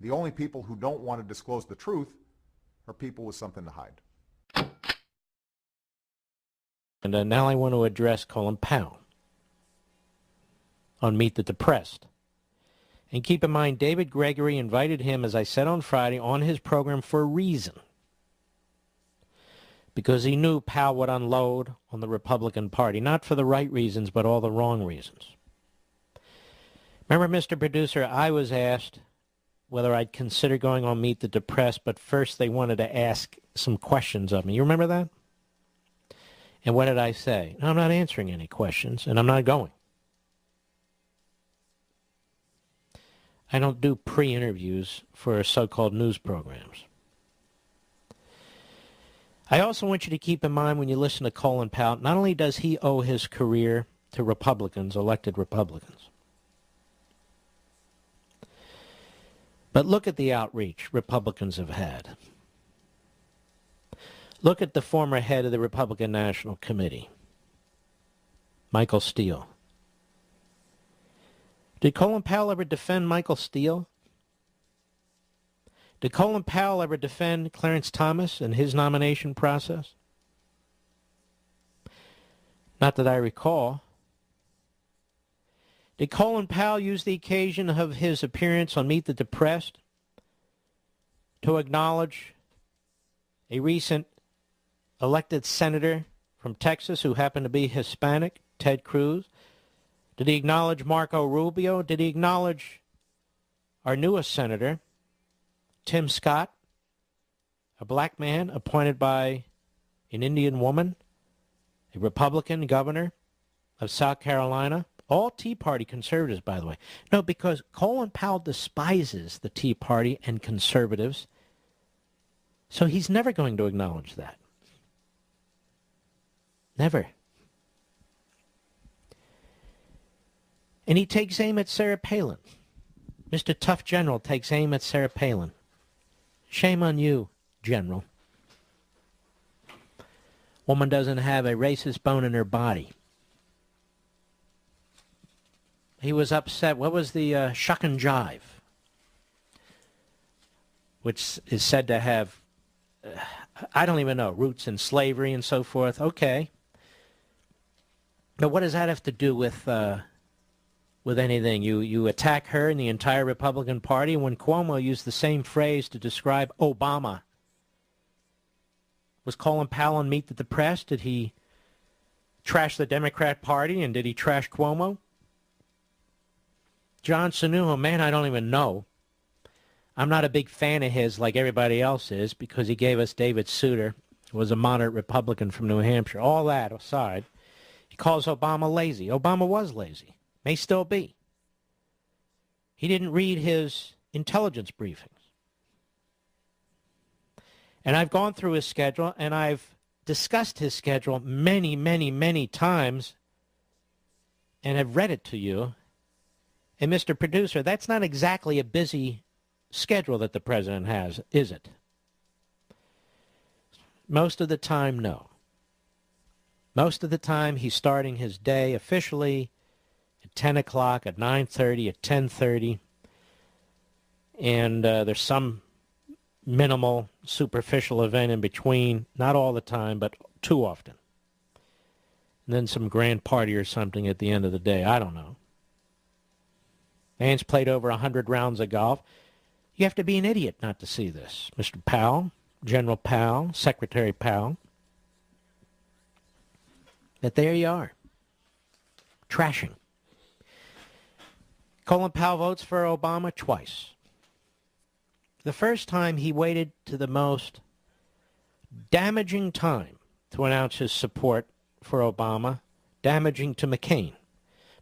The only people who don't want to disclose the truth are people with something to hide. And now I want to address Colin Powell on Meet the Depressed. And keep in mind, David Gregory invited him, as I said on Friday, on his program for a reason. Because he knew Powell would unload on the Republican Party, not for the right reasons, but all the wrong reasons. Remember, Mr. Producer, I was asked whether I'd consider going on Meet the Depressed, but first they wanted to ask some questions of me. You remember that? And what did I say? No, I'm not answering any questions, and I'm not going. I don't do pre-interviews for so-called news programs. I also want you to keep in mind when you listen to Colin Powell, not only does he owe his career to Republicans, elected Republicans, but look at the outreach Republicans have had. Look at the former head of the Republican National Committee, Michael Steele. Did Colin Powell ever defend Michael Steele? Did Colin Powell ever defend Clarence Thomas and his nomination process? Not that I recall. Did Colin Powell use the occasion of his appearance on Meet the Depressed to acknowledge a recent elected senator from Texas who happened to be Hispanic, Ted Cruz? Did he acknowledge Marco Rubio? Did he acknowledge our newest senator, Tim Scott, a black man appointed by an Indian woman, a Republican governor of South Carolina? All Tea Party conservatives, by the way. No, because Colin Powell despises the Tea Party and conservatives, so he's never going to acknowledge that. Never. And he takes aim at Sarah Palin. Mr. Tough General takes aim at Sarah Palin. Shame on you, General. Woman doesn't have a racist bone in her body. He was upset. What was the shuck and jive? Which is said to have, I don't even know, roots in slavery and so forth. Okay. But what does that have to do with anything? You attack her and the entire Republican Party. When Cuomo used the same phrase to describe Obama, was Colin Powell on Meet the Depressed? Did he trash the Democrat Party, and did he trash Cuomo? John Sununu, man, I don't even know. I'm not a big fan of his like everybody else is because he gave us David Souter, who was a moderate Republican from New Hampshire. All that aside, he calls Obama lazy. Obama was lazy. May still be. He didn't read his intelligence briefings. And I've gone through his schedule, and I've discussed his schedule many, many, many times and have read it to you. And Mr. Producer, that's not exactly a busy schedule that the president has, is it? Most of the time, no. Most of the time, he's starting his day officially at 10 o'clock, at 9:30, at 10:30. And there's some minimal, superficial event in between, not all the time, but too often. And then some grand party or something at the end of the day. I don't know. Man's played over 100 rounds of golf. You have to be an idiot not to see this. Mr. Powell, General Powell, Secretary Powell. But there you are. Trashing. Colin Powell votes for Obama twice. The first time he waited to the most damaging time to announce his support for Obama, damaging to McCain.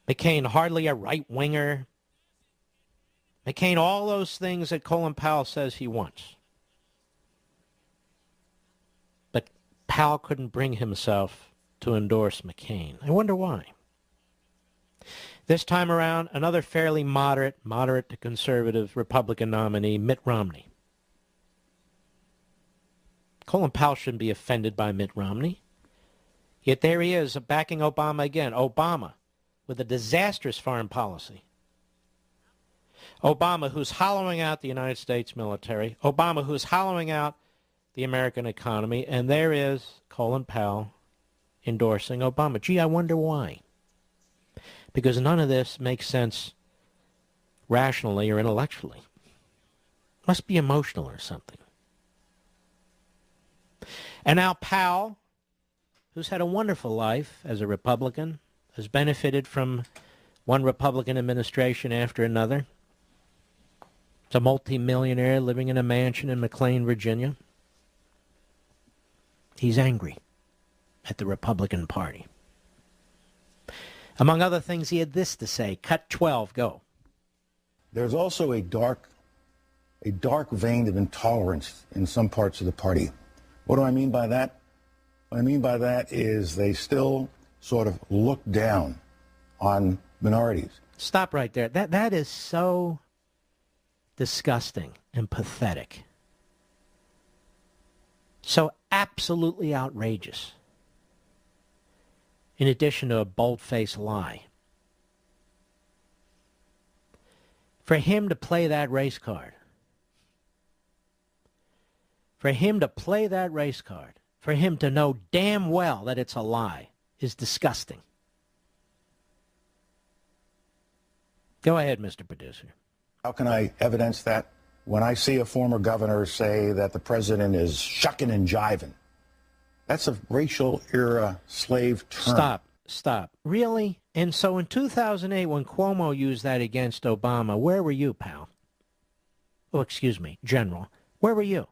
McCain hardly a right-winger. McCain, all those things that Colin Powell says he wants. But Powell couldn't bring himself to endorse McCain. I wonder why. This time around, another fairly moderate to conservative Republican nominee, Mitt Romney. Colin Powell shouldn't be offended by Mitt Romney. Yet there he is, backing Obama again. Obama, with a disastrous foreign policy. Obama, who's hollowing out the United States military. Obama, who's hollowing out the American economy. And there is Colin Powell endorsing Obama. Gee, I wonder why. Because none of this makes sense rationally or intellectually. Must be emotional or something. And now Powell, who's had a wonderful life as a Republican, has benefited from one Republican administration after another. He's a multimillionaire living in a mansion in McLean, Virginia. He's angry at the Republican Party. Among other things, he had this to say. Cut 12, go. There's also a dark vein of intolerance in some parts of the party. What do I mean by that? What I mean by that is they still sort of look down on minorities. Stop right there. That is so disgusting and pathetic. So absolutely outrageous. In addition to a bold-faced lie. For him to play that race card, for him to know damn well that it's a lie, is disgusting. Go ahead, Mr. Producer. How can I evidence that? When I see a former governor say that the president is shucking and jiving, that's a racial era slave term. Stop. Really? And so in 2008, when Cuomo used that against Obama, where were you, pal? Oh, excuse me, General. Where were you?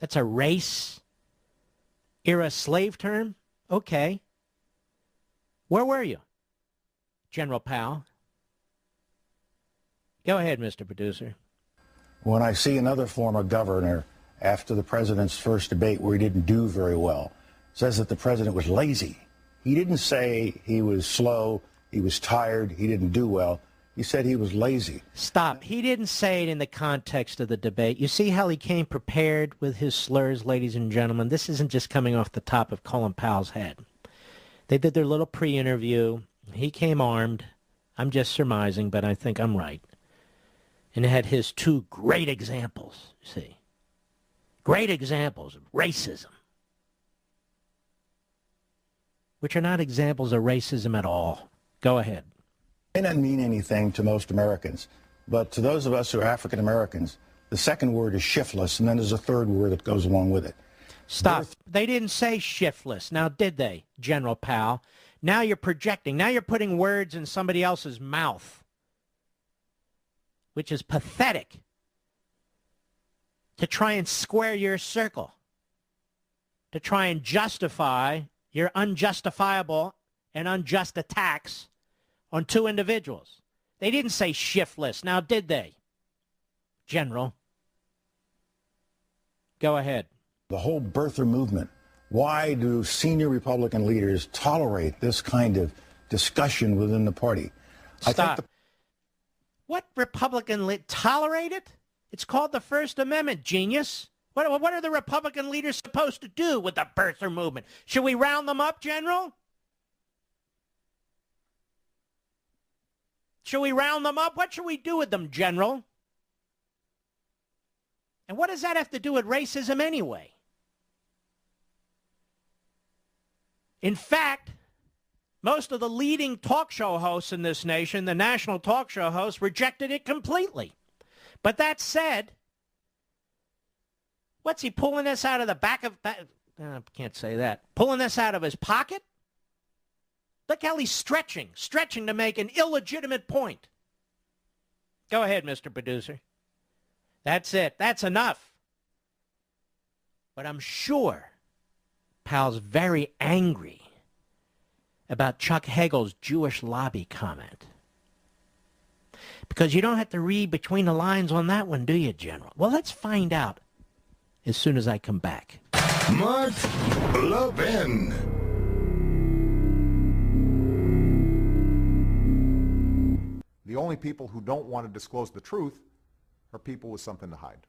That's a race era slave term? Okay. Where were you, General Powell? Go ahead, Mr. Producer. When I see another former governor after the president's first debate where he didn't do very well, says that the president was lazy. He didn't say he was slow, he was tired, he didn't do well. He said he was lazy. Stop. He didn't say it in the context of the debate. You see how he came prepared with his slurs, ladies and gentlemen? This isn't just coming off the top of Colin Powell's head. They did their little pre-interview. He came armed. I'm just surmising, but I think I'm right. And it had his two great examples, you see. Great examples of racism, which are not examples of racism at all. Go ahead. It may not mean anything to most Americans, but to those of us who are African Americans, the second word is shiftless, and then there's a third word that goes along with it. Stop. They didn't say shiftless. Now, did they, General Powell? Now you're projecting. Now you're putting words in somebody else's mouth, which is pathetic, to try and square your circle, to try and justify your unjustifiable and unjust attacks on two individuals. They didn't say shiftless. Now, did they, General? Go ahead. The whole birther movement. Why do senior Republican leaders tolerate this kind of discussion within the party? Stop. What Republican tolerate it? It's called the First Amendment, genius. What are the Republican leaders supposed to do with the birther movement? Should we round them up, General? Should we round them up? What should we do with them, General? And what does that have to do with racism anyway? In fact, most of the leading talk show hosts in this nation, the national talk show hosts, rejected it completely. But that said, what's he pulling this out of the back of... I can't say that. Pulling this out of his pocket? Look how he's stretching to make an illegitimate point. Go ahead, Mr. Producer. That's it. That's enough. But I'm sure Powell's very angry about Chuck Hagel's Jewish lobby comment. Because you don't have to read between the lines on that one, do you, General? Well, let's find out as soon as I come back. Mark Levin. The only people who don't want to disclose the truth are people with something to hide.